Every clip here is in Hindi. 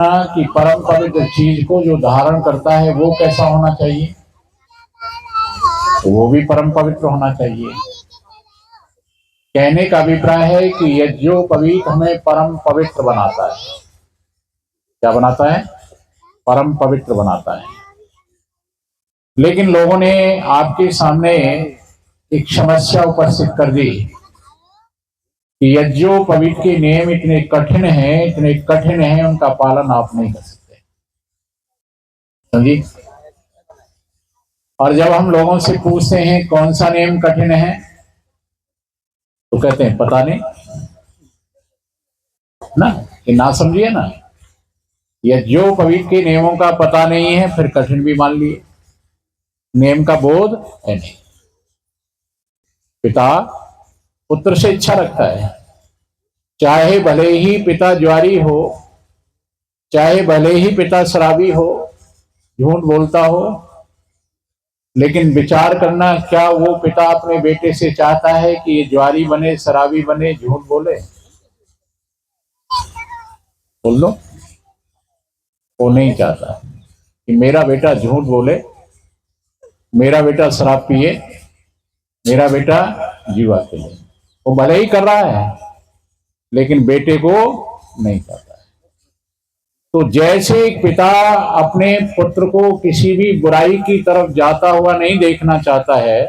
कि परम पवित्र चीज को जो धारण करता है वो कैसा होना चाहिए, तो वो भी परम पवित्र होना चाहिए। कहने का अभिप्राय है कि यज्ञोपवीत हमें परम पवित्र बनाता है। क्या बनाता है? परम पवित्र बनाता है। लेकिन लोगों ने आपके सामने एक समस्या उपस्थित कर दी कि यज्ञोपवीत के नियम इतने कठिन हैं, उनका पालन आप नहीं कर सकते। समझी? और जब हम लोगों से पूछते हैं कौन सा नियम कठिन है, तो कहते हैं पता नहीं ना, कि ना समझिए ना। यज्ञोपवीत के नियमों का पता नहीं है, फिर कठिन भी मान लिए। नियम का बोध है नहीं। पिता पुत्र से इच्छा रखता है, चाहे भले ही पिता ज्वारी हो, चाहे भले ही पिता शराबी हो, झूठ बोलता हो, लेकिन विचार करना, क्या वो पिता अपने बेटे से चाहता है कि ये ज्वारी बने, शराबी बने, झूठ बोले? बोल दो, वो नहीं चाहता कि मेरा बेटा झूठ बोले, मेरा बेटा शराब पिए, मेरा बेटा जुआ खेले। वो भले ही कर रहा है, लेकिन बेटे को नहीं चाहता है। तो जैसे एक पिता अपने पुत्र को किसी भी बुराई की तरफ जाता हुआ नहीं देखना चाहता है,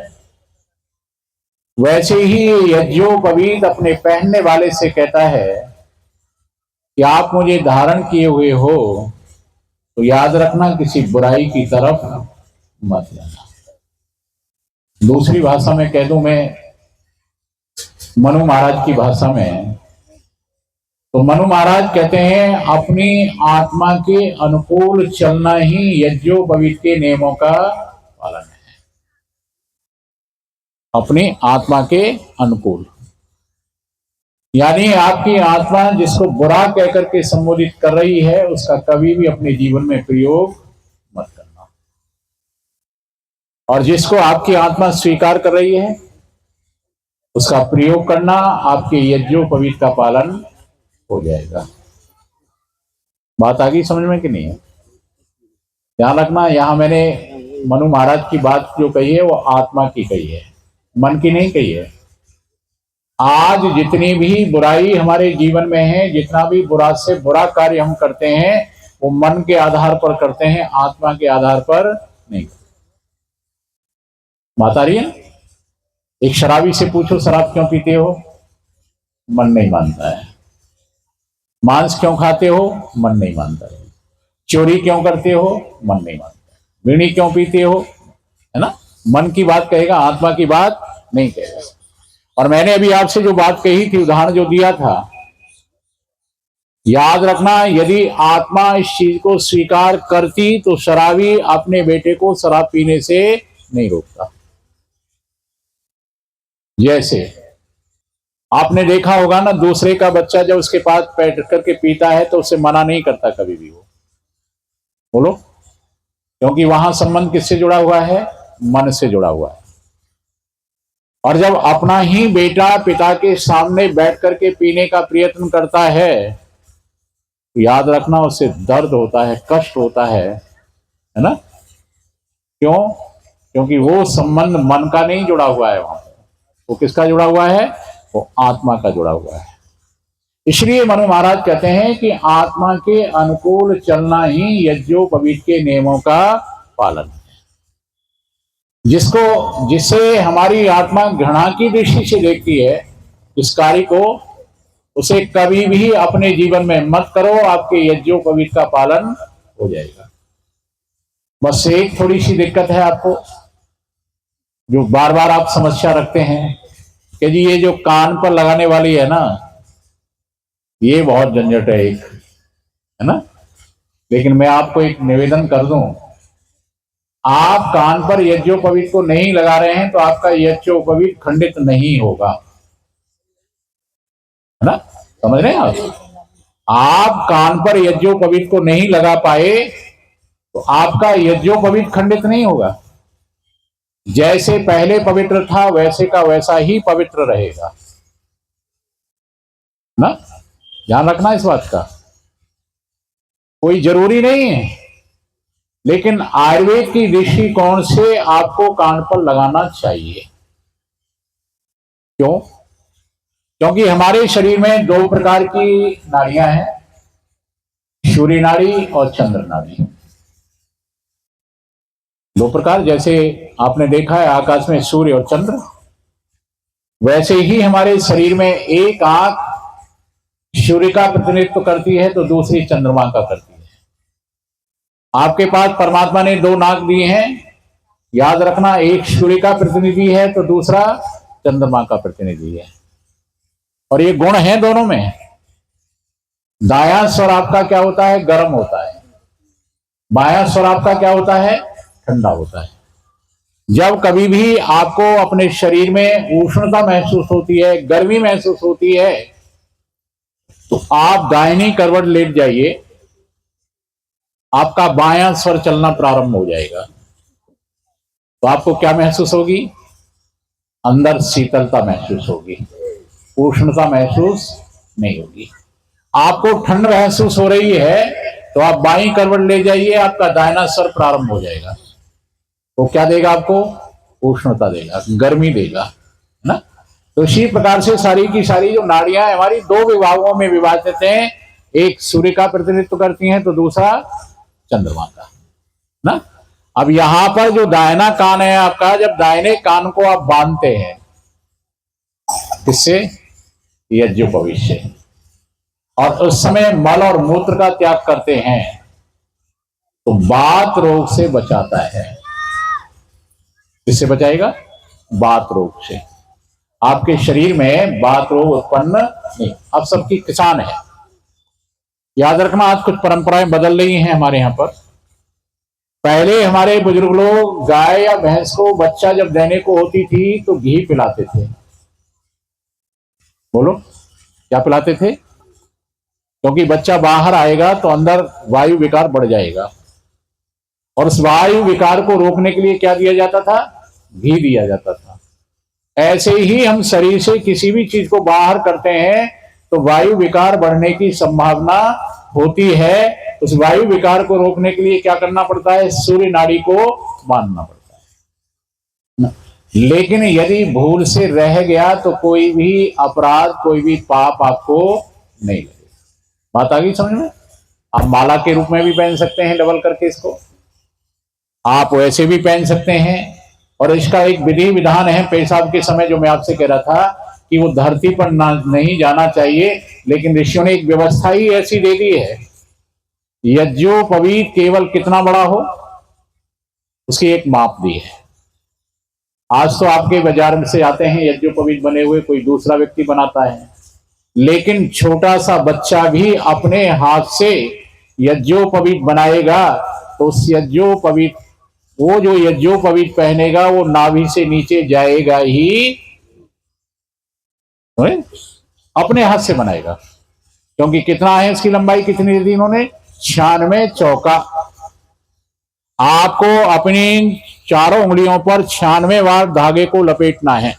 वैसे ही यज्ञोपवीत अपने पहनने वाले से कहता है कि आप मुझे धारण किए हुए हो, तो याद रखना किसी बुराई की तरफ मत जाना। दूसरी भाषा में कह दूं, मैं मनु महाराज की भाषा में, तो मनु महाराज कहते हैं अपनी आत्मा के अनुकूल चलना ही यज्ञोपवीत के नियमों का पालन है। अपनी आत्मा के अनुकूल, यानी आपकी आत्मा जिसको बुरा कहकर के संबोधित कर रही है, उसका कभी भी अपने जीवन में प्रयोग मत करना। और जिसको आपकी आत्मा स्वीकार कर रही है, उसका प्रयोग करना, आपके यज्ञोपवीत का पालन हो जाएगा। बात आ गई समझ में कि नहीं है? ध्यान रखना, यहां मैंने मनु महाराज की बात जो कही है वो आत्मा की कही है, मन की नहीं कही है। आज जितनी भी बुराई हमारे जीवन में है, जितना भी बुरा से बुरा कार्य हम करते हैं, वो मन के आधार पर करते हैं, आत्मा के आधार पर नहीं। बात आ रही है? एक शराबी से पूछो शराब क्यों पीते हो, मन नहीं मानता है। मांस क्यों खाते हो, मन नहीं मानता है। चोरी क्यों करते हो, मन नहीं मानता है। बीड़ी क्यों पीते हो, है ना, मन की बात कहेगा, आत्मा की बात नहीं कहेगा। और मैंने अभी आपसे जो बात कही थी, उदाहरण जो दिया था, याद रखना, यदि आत्मा इस चीज को स्वीकार करती तो शराबी अपने बेटे को शराब पीने से नहीं रोकता। जैसे आपने देखा होगा ना, दूसरे का बच्चा जब उसके पास बैठ करके पीता है तो उसे मना नहीं करता कभी भी वो। बोलो, क्योंकि वहां संबंध किससे जुड़ा हुआ है? मन से जुड़ा हुआ है। और जब अपना ही बेटा पिता के सामने बैठ करके पीने का प्रयत्न करता है, तो याद रखना उससे दर्द होता है, कष्ट होता है ना? क्यों? क्योंकि वो संबंध मन का नहीं जुड़ा हुआ है, वहां वो किसका जुड़ा हुआ है? वो आत्मा का जुड़ा हुआ है। इसलिए मनु महाराज कहते हैं कि आत्मा के अनुकूल चलना ही यज्ञोपवीत के नियमों का पालन है। जिससे हमारी आत्मा घृणा की दृष्टि से देखती है इस कार्य को, उसे कभी भी अपने जीवन में मत करो, आपके यज्ञोपवीत का पालन हो जाएगा। बस एक थोड़ी सी दिक्कत है आपको, जो बार बार आप समस्या रखते हैं कि जी ये जो कान पर लगाने वाली है ना, ये बहुत झंझट है एक, है ना। लेकिन मैं आपको एक निवेदन कर दूं, आप कान पर यज्ञोपवीत को नहीं लगा रहे हैं तो आपका यज्ञोपवीत खंडित नहीं होगा, है ना। समझ रहे हैं आप कान पर यज्ञोपवीत को नहीं लगा पाए तो आपका यज्ञोपवीत खंडित नहीं होगा। जैसे पहले पवित्र था वैसे का वैसा ही पवित्र रहेगा ना। ध्यान रखना इस बात का। कोई जरूरी नहीं है, लेकिन आयुर्वेद की दृष्टिकोण से आपको कान पर लगाना चाहिए। क्यों? क्योंकि हमारे शरीर में दो प्रकार की नाड़ियां हैं, सूर्य नाड़ी और चंद्र नाड़ी। दो प्रकार, जैसे आपने देखा है आकाश में सूर्य और चंद्र, वैसे ही हमारे शरीर में एक आंख सूर्य का प्रतिनिधित्व करती है तो दूसरी चंद्रमा का करती है। आपके पास परमात्मा ने दो नाक दिए हैं, याद रखना, एक सूर्य का प्रतिनिधि है तो दूसरा चंद्रमा का प्रतिनिधि है। और ये गुण है दोनों में। दायां स्वर आपका क्या होता है? गर्म होता है। बायां स्वर आपका क्या होता है? ठंडा होता है। जब कभी भी आपको अपने शरीर में उष्णता महसूस होती है, गर्मी महसूस होती है, तो आप दाहिनी करवट लेट जाइए, आपका बायां स्वर चलना प्रारंभ हो जाएगा। तो आपको क्या महसूस होगी? अंदर शीतलता महसूस होगी, उष्णता महसूस नहीं होगी। आपको ठंड महसूस हो रही है तो आप बाईं करवट ले जाइए, आपका दाहिना स्वर प्रारंभ हो जाएगा। वो क्या देगा आपको? उष्णता देगा, गर्मी देगा, है ना। तो इसी प्रकार से सारी की सारी जो नाड़ियां हमारी दो विभागों में विभाजित हैं, एक सूर्य का प्रतिनिधित्व करती हैं तो दूसरा चंद्रमा का, ना। अब यहां पर जो दाहिना कान है आपका, जब दाहिने कान को आप बांधते हैं, किससे? यज्ञोपवीत से, और उस समय मल और मूत्र का त्याग करते हैं तो वात रोग से बचाता है। किससे बचाएगा? वात रोग से। आपके शरीर में वात रोग उत्पन्न नहीं। अब सबकी किसान है, याद रखना, आज कुछ परंपराएं बदल रही हैं हमारे यहां पर। पहले हमारे बुजुर्ग लोग गाय या भैंस को बच्चा जब देने को होती थी तो घी पिलाते थे। बोलो, क्या पिलाते थे? क्योंकि बच्चा बाहर आएगा तो अंदर वायु विकार बढ़ जाएगा, और उस वायु विकार को रोकने के लिए क्या दिया जाता था? घी दिया जाता था। ऐसे ही हम शरीर से किसी भी चीज को बाहर करते हैं तो वायु विकार बढ़ने की संभावना होती है। उस वायु विकार को रोकने के लिए क्या करना पड़ता है? सूर्य नाड़ी को बांधना पड़ता है। लेकिन यदि भूल से रह गया तो कोई भी अपराध, कोई भी पाप आपको नहीं लगेगा। बात आ गई समझ में? आप माला के रूप में भी पहन सकते हैं डबल करके इसको, आप वैसे भी पहन सकते हैं। और इसका एक विधि विधान है पेशाब के समय, जो मैं आपसे कह रहा था कि वो धरती पर नहीं जाना चाहिए, लेकिन ऋषियों ने एक व्यवस्था ही ऐसी दे दी है। यज्ञोपवीत केवल कितना बड़ा हो, उसकी एक माप दी है। आज तो आपके बाजार में से आते हैं यज्ञोपवीत बने हुए, कोई दूसरा व्यक्ति बनाता है, लेकिन छोटा सा बच्चा भी अपने हाथ से यज्ञोपवीत बनाएगा तो उस यज्ञोपवीत, वो जो यज्ञोपवीत पहनेगा वो नाभि से नीचे जाएगा ही, अपने हाथ से बनाएगा। क्योंकि कितना है इसकी लंबाई, कितनी दी इन्होंने? 96 चौका। आपको अपनी चारों उंगलियों पर 96 बार धागे को लपेटना है।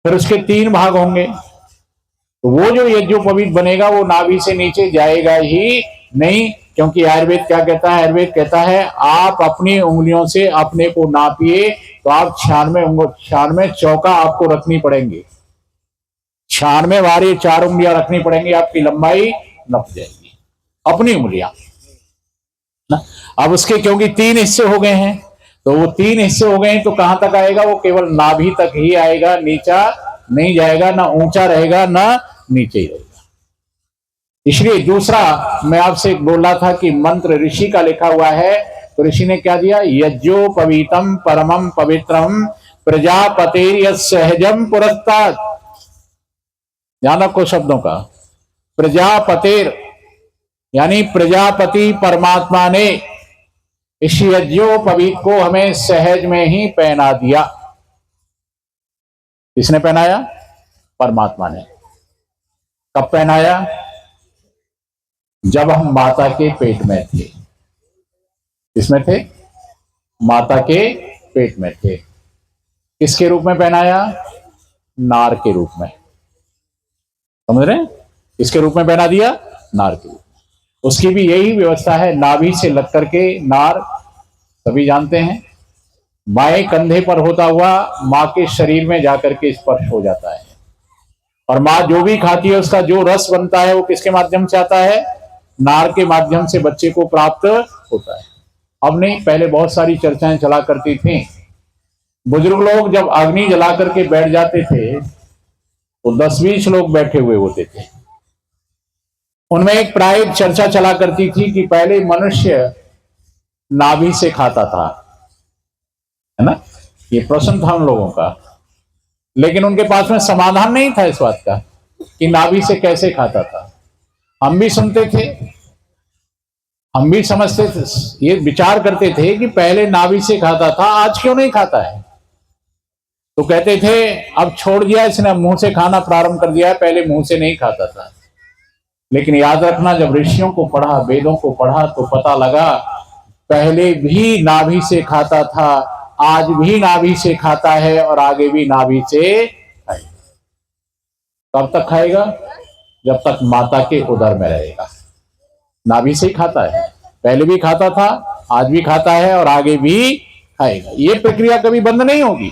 फिर उसके 3 भाग होंगे, तो वो जो यज्ञोपवीत बनेगा वो नाभि से नीचे जाएगा ही नहीं। क्योंकि आयुर्वेद क्या कहता है? आयुर्वेद कहता है आप अपनी उंगलियों से अपने को नापिए तो आप 96 चौका आपको रखनी पड़ेंगे। 96 बार ये 4 उंगलियां रखनी पड़ेंगी, आपकी लंबाई नप जाएगी अपनी उंगलियां ना। अब उसके क्योंकि 3 हिस्से हो गए हैं, तो वो 3 हिस्से हो गए हैं तो कहां तक आएगा? वो केवल नाभि तक ही आएगा, नीचा नहीं जाएगा, ना ऊंचा रहेगा ना नीचे ही रहेगा। इसलिए दूसरा मैं आपसे बोल रहा था कि मंत्र ऋषि का लिखा हुआ है, तो ऋषि ने क्या दिया? यज्ञोपवीतम परमम पवित्रम प्रजापतेर्य सहजम पुरस्तात्। ध्यान रखो शब्दों का। प्रजापतेर यानी प्रजापति परमात्मा ने इस यज्ञोपवीत को हमें सहज में ही पहना दिया। किसने पहनाया? परमात्मा ने। कब पहनाया? जब हम माता के पेट में थे। किसमें थे? माता के पेट में थे। किसके रूप में पहनाया? नार के रूप में। समझ रहे हैं? किसके रूप में पहना दिया? नार के रूप में। उसकी भी यही व्यवस्था है। नाभि से लग करके नार, सभी जानते हैं, बाएं कंधे पर होता हुआ माँ के शरीर में जाकर के स्पर्श हो जाता है। और माँ जो भी खाती है उसका जो रस बनता है वो किसके माध्यम से आता है? नार के माध्यम से बच्चे को प्राप्त होता है। अब नहीं, पहले बहुत सारी चर्चाएं चला करती थी। बुजुर्ग लोग जब अग्नि जला करके बैठ जाते थे तो 10-20 लोग बैठे हुए होते थे। उनमें एक प्राय चर्चा चला करती थी कि पहले मनुष्य नाभि से खाता था, है ना, ये प्रश्न था उन लोगों का। लेकिन उनके पास में समाधान नहीं था इस बात का कि नाभि से कैसे खाता था। हम भी सुनते थे, हम भी समझते थे, ये विचार करते थे कि पहले नाभि से खाता था, आज क्यों नहीं खाता है? तो कहते थे अब छोड़ दिया इसने, अब मुंह से खाना प्रारंभ कर दिया है, पहले मुंह से नहीं खाता था। लेकिन याद रखना, जब ऋषियों को पढ़ा, वेदों को पढ़ा, तो पता लगा पहले भी नाभि से खाता था, आज भी नाभि से खाता है और आगे भी नाभि से खाएगा। कब तक खाएगा? जब तक माता के उदर में रहेगा। नाभि से ही खाता है, पहले भी खाता था, आज भी खाता है और आगे भी खाएगा। ये प्रक्रिया कभी बंद नहीं होगी।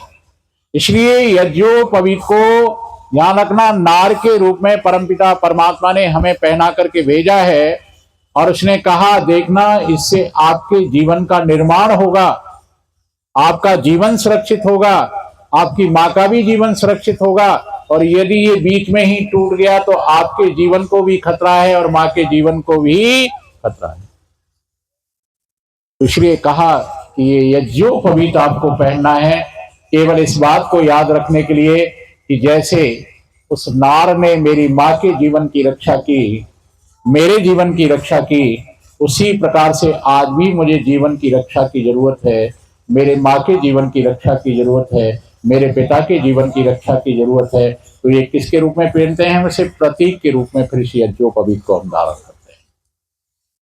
इसलिए यज्ञोपवीत को ध्यान रखना, नार के रूप में परमपिता परमात्मा ने हमें पहना करके भेजा है और उसने कहा देखना, इससे आपके जीवन का निर्माण होगा, आपका जीवन सुरक्षित होगा, आपकी माँ का भी जीवन सुरक्षित होगा। और यदि ये बीच में ही टूट गया तो आपके जीवन को भी खतरा है और माँ के जीवन को भी खतरा है। इसलिए कहा कि ये यज्ञोपवीत आपको पहनना है, केवल इस बात को याद रखने के लिए कि जैसे उस नार ने मेरी माँ के जीवन की रक्षा की, मेरे जीवन की रक्षा की, उसी प्रकार से आज भी मुझे जीवन की रक्षा की जरूरत है, मेरे माँ के जीवन की रक्षा की जरूरत है, मेरे पिता के जीवन की रक्षा की जरूरत है। तो ये किसके रूप में पहनते हैं? वैसे प्रतीक के रूप में फिर यज्ञोपवीत को हम धारण करते हैं।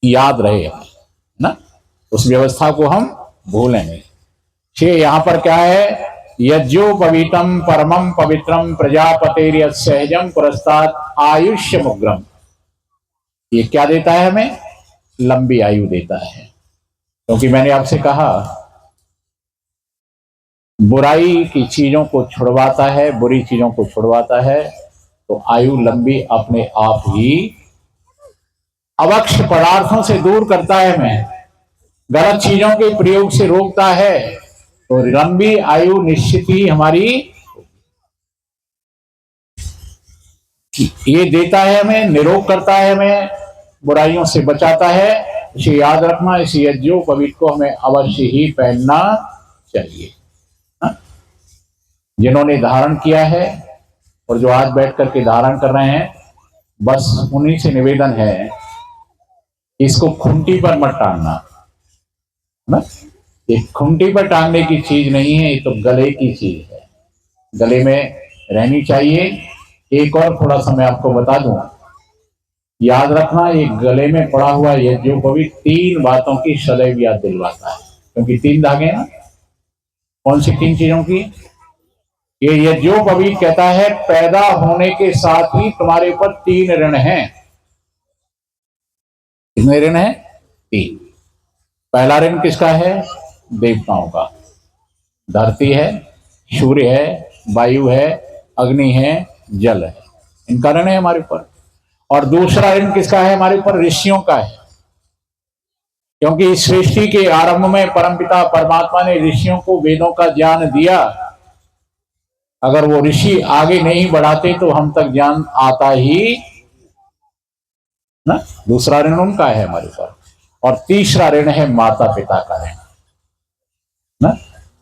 याद रहे ना, उस व्यवस्था को हम भूलें नहीं। यहाँ पर क्या है? यज्ञोपवीतम परमम पवित्रम प्रजापतेर्य सहजम पुरस्तात् आयुष्य मुग्रम। ये क्या देता है हमें? लंबी आयु देता है। क्योंकि मैंने आपसे कहा बुराई की चीजों को छुड़वाता है, बुरी चीजों को छुड़वाता है, तो आयु लंबी अपने आप ही। अवक्ष पदार्थों से दूर करता है हमें, गलत चीजों के प्रयोग से रोकता है, तो लंबी आयु निश्चित ही हमारी ये देता है हमें, निरोग करता है हमें, बुराइयों से बचाता है। इसे याद रखना, इस यज्ञोपवीत को हमें अवश्य ही पहनना चाहिए। जिन्होंने धारण किया है और जो आज बैठ करके धारण कर रहे हैं, बस उन्हीं से निवेदन है, इसको खूंटी पर मत टांगना ना। ये खूंटी पर टांगने की चीज नहीं है, ये तो गले की चीज है, गले में रहनी चाहिए। एक और थोड़ा सा मैं आपको बता दूं, याद रखना, ये गले में पड़ा हुआ यज्ञोपवीत 3 बातों की सदैव याद दिलवाता है। क्योंकि 3 धागे हैं ना। कौन सी 3 चीजों की? ये यज्ञोपवीत कहता है पैदा होने के साथ ही तुम्हारे ऊपर 3 ऋण हैं। कितने ऋण हैं? 3। पहला ऋण किसका है? देवताओं का। धरती है, सूर्य है, वायु है, अग्नि है, जल है, इनका ऋण है हमारे ऊपर। और दूसरा ऋण किसका है हमारे ऊपर? ऋषियों का है। क्योंकि इस सृष्टि के आरंभ में परमपिता परमात्मा ने ऋषियों को वेदों का ज्ञान दिया। अगर वो ऋषि आगे नहीं बढ़ाते तो हम तक ज्ञान आता ही ना। दूसरा ऋण उनका है हमारे ऊपर। और तीसरा ऋण है माता पिता का ऋण ना।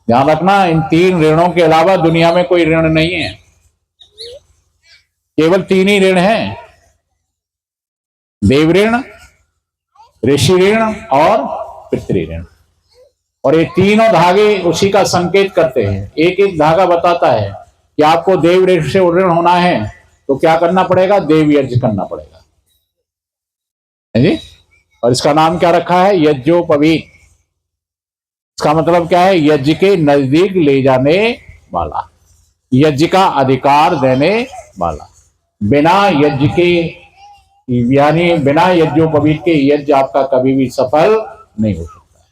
ध्यान रखना, इन 3 ऋणों के अलावा दुनिया में कोई ऋण नहीं है, केवल 3 ही ऋण हैं, देव ऋण, ऋषि ऋण और पितृ ऋण। और ये तीनों धागे उसी का संकेत करते हैं। एक एक धागा बताता है कि आपको देव ऋण से ऋण होना है तो क्या करना पड़ेगा? देव यज्ञ करना पड़ेगा, है जी। और इसका नाम क्या रखा है? यज्ञोपवीत। इसका मतलब क्या है? यज्ञ के नजदीक ले जाने वाला, यज्ञ का अधिकार देने वाला। बिना यज्ञ के यानी बिना यज्ञोपवीत के यज्ञ आपका कभी भी सफल नहीं हो सकता।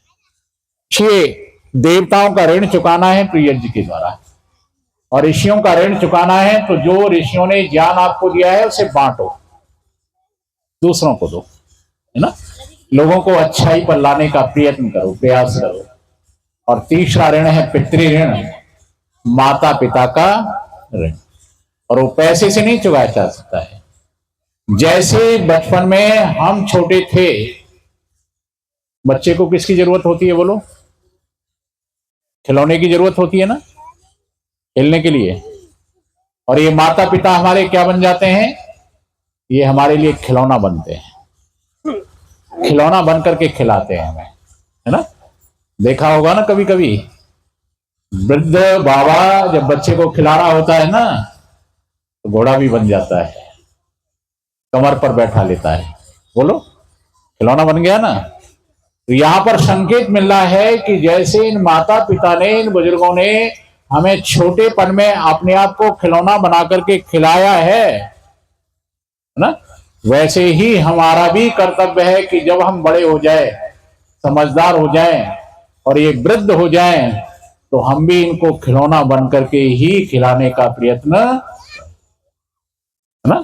6 देवताओं का ऋण चुकाना है तो यज्ञ के द्वारा, और ऋषियों का ऋण चुकाना है तो जो ऋषियों ने ज्ञान आपको दिया है उसे बांटो, दूसरों को दो, है ना। लोगों को अच्छाई पर लाने का प्रयत्न करो, प्रयास करो। और तीसरा ऋण है पितृ ऋण, माता पिता का ऋण, और वो पैसे से नहीं चुकाया जा सकता है। जैसे बचपन में हम छोटे थे, बच्चे को किसकी जरूरत होती है बोलो? खिलौने की जरूरत होती है ना, खेलने के लिए। और ये माता पिता हमारे क्या बन जाते हैं? ये हमारे लिए खिलौना बनते हैं, खिलौना बन करके खिलाते हैं हमें, है ना। देखा होगा ना कभी कभी वृद्ध बाबा जब बच्चे को खिला रहा होता है ना, तो घोड़ा भी बन जाता है, कमर पर बैठा लेता है, बोलो खिलौना बन गया ना। तो यहां पर संकेत मिल रहा है कि जैसे इन माता पिता ने, इन बुजुर्गों ने हमें छोटेपन में अपने आप को खिलौना बना करके खिलाया है ना, वैसे ही हमारा भी कर्तव्य है कि जब हम बड़े हो जाए, समझदार हो जाएं और ये वृद्ध हो जाएं, तो हम भी इनको खिलौना बन करके ही खिलाने का प्रयत्न, है ना।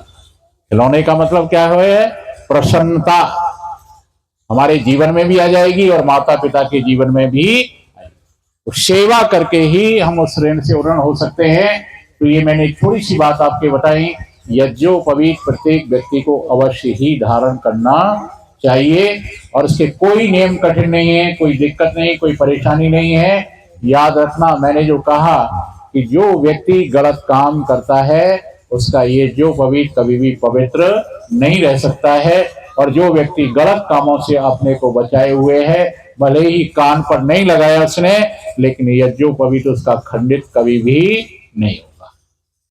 खिलौने का मतलब क्या है? प्रसन्नता हमारे जीवन में भी आ जाएगी और माता पिता के जीवन में भी। तो सेवा करके ही हम उस ऋण से ऋण हो सकते हैं। तो ये मैंने थोड़ी सी बात आपके बताई। यज्ञोपवीत प्रत्येक व्यक्ति को अवश्य ही धारण करना चाहिए, और इसके कोई नियम कठिन नहीं है, कोई दिक्कत नहीं, कोई परेशानी नहीं है। याद रखना मैंने जो कहा कि जो व्यक्ति गलत काम करता है उसका यज्ञोपवीत कभी भी पवित्र नहीं रह सकता है, और जो व्यक्ति गलत कामों से अपने को बचाए हुए है, भले ही कान पर नहीं लगाया उसने, लेकिन यज्ञोपवीत उसका खंडित कभी भी नहीं हो।